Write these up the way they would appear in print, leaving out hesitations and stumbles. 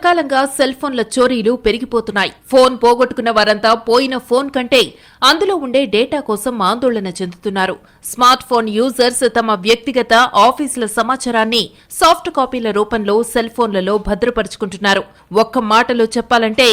కొంతకాలంగా సెల్ ఫోన్ల చోరీలు పెరిగిపోతున్నాయి. ఫోన్ పోగొట్టుకున్న వారంతా పోయిన ఫోన్ కంటే అందులో ఉండే డేటా కోసం ఆందోళన చెందుతున్నారు. స్మార్ట్ ఫోన్ యూజర్స్ తమ వ్యక్తిగత, ఆఫీసుల సమాచారాన్ని సాఫ్ట్ కాపీల రూపంలో సెల్ ఫోన్లలో భద్రపరుచుకుంటున్నారు. ఒక్క మాటలో చెప్పాలంటే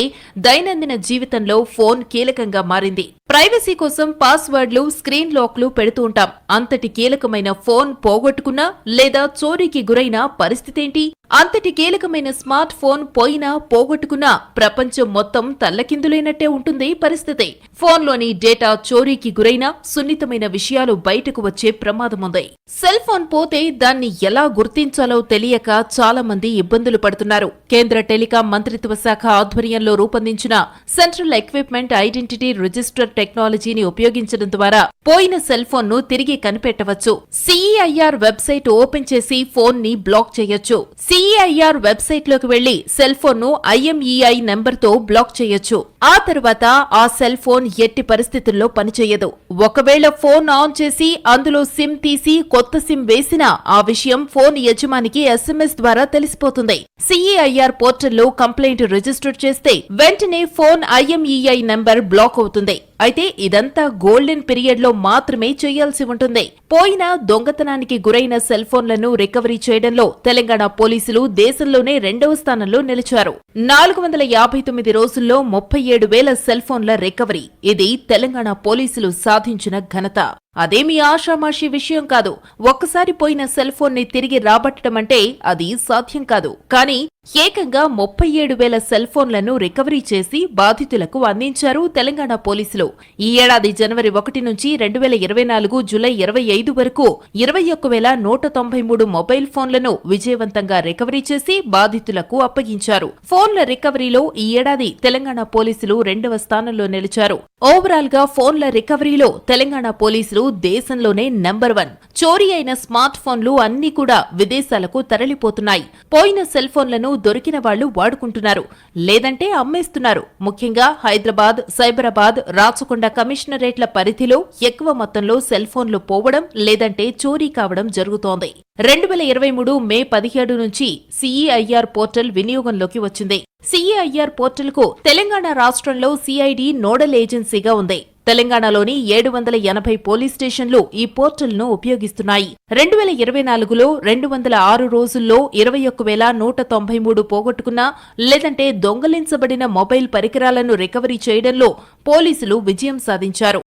దైనందిన జీవితంలో ఫోన్ కీలకంగా మారింది. ప్రైవసీ కోసం పాస్వర్డ్లు, స్క్రీన్ లాక్లు పెడుతూ ఉంటాం. అంతటి కీలకమైన ఫోన్ పోగొట్టుకున్నా లేదా చోరీకి గురైన పరిస్థితేంటి? అంతటి కీలకమైన స్మార్ట్ ఫోన్ పోయినా పోగొట్టుకున్నా ప్రపంచం మొత్తం తల్లకిందులైనట్టే ఉంటుంది పరిస్థితి. ఫోన్లోని డేటా చోరీకి గురైనా సున్నితమైన విషయాలు బయటకు వచ్చే ప్రమాదముంది. సెల్ ఫోన్ పోతే దాన్ని ఎలా గుర్తించాలో తెలియక చాలా మంది ఇబ్బందులు పడుతున్నారు. కేంద్ర టెలికాం మంత్రిత్వ శాఖ ఆధ్వర్యంలో రూపొందించిన సెంట్రల్ ఎక్విప్మెంట్ ఐడెంటిటీ రిజిస్టర్ టెక్నాలజీని ఉపయోగించడం ద్వారా పోయిన సెల్ ఫోన్ ను తిరిగి కనిపెట్టవచ్చు. CEIR వెబ్సైట్ ఓపెన్ చేసి ఫోన్ ని బ్లాక్ చేయొచ్చు. CEIR వెబ్సైట్ లోకి వెళ్లి సెల్ ఫోన్ ను IMEI నెంబర్ తో బ్లాక్ చేయొచ్చు. ఆ తర్వాత ఆ సెల్ ఫోన్ ఎట్టి పరిస్థితుల్లో పనిచేయదు. ఒకవేళ ఫోన్ ఆన్ చేసి అందులో సిమ్ తీసి కొత్త సిమ్ వేసినా ఆ విషయం ఫోన్ యజమానికి SMS ద్వారా తెలిసిపోతుంది. CEIR పోర్టల్లో కంప్లైంట్ రిజిస్టర్ చేస్తే వెంటనే ఫోన్ IMEI నెంబర్ బ్లాక్ అవుతుంది. అయితే ఇదంతా గోల్డెన్ పీరియడ్ లో మాత్రమే చేయాల్సి ఉంటుంది. పోయిన దొంగతనానికి గురైన సెల్ ఫోన్లను రికవరీ చేయడంలో తెలంగాణ పోలీసులు దేశంలోనే 2వ స్థానంలో నిలిచారు. 459 రోజుల్లో 37,000 సెల్ ఫోన్ల రికవరీ. ఇది తెలంగాణ పోలీసులు సాధించిన ఘనత. అదేమీ ఆషామాషీ విషయం కాదు. ఒక్కసారి పోయిన సెల్ ఫోన్ ని తిరిగి రాబట్టడం అంటే అది సాధ్యం కాదు. కానీ ఏకంగా 37,000 సెల్ ఫోన్లను రికవరీ చేసి బాధితులకు అందించారు తెలంగాణ పోలీసులు. ఈ ఏడాది జనవరి 1 నుంచి 2024 జూలై 25 వరకు 21,193 మొబైల్ ఫోన్లను విజయవంతంగా రికవరీ చేసి బాధితులకు అప్పగించారు. ఫోన్ల రికవరీలో ఈ ఏడాది తెలంగాణ పోలీసులు 2వ స్థానంలో నిలిచారు. ఓవరాల్ గా ఫోన్ల రికవరీలో తెలంగాణ పోలీసులు దేశంలోనే నంబర్ 1. చోరీ అయిన స్మార్ట్ ఫోన్లు అన్నీ కూడా విదేశాలకు తరలిపోతున్నాయి. పోయిన సెల్ ఫోన్లను దొరికిన వాళ్లు వాడుకుంటున్నారు, లేదంటే అమ్మేస్తున్నారు. ముఖ్యంగా హైదరాబాద్, సైబరాబాద్, రాచకొండ కమిషనరేట్ల పరిధిలో ఎక్కువ మొత్తంలో సెల్ ఫోన్లు పోవడం లేదంటే చోరీ కావడం జరుగుతోంది. 2023 మే 17 నుంచి CEIR పోర్టల్ వినియోగంలోకి వచ్చింది. CEIR పోర్టల్ కు తెలంగాణ రాష్ట్రంలో CID నోడల్ ఏజెన్సీగా ఉంది. తెలంగాణలోని 780 పోలీస్ స్టేషన్లు ఈ పోర్టల్ను ఉపయోగిస్తున్నాయి. 2024లో 206 రోజుల్లో 21,193 పోగొట్టుకున్న లేదంటే దొంగలించబడిన మొబైల్ పరికరాలను రికవరీ చేయడంలో పోలీసులు విజయం సాధించారు.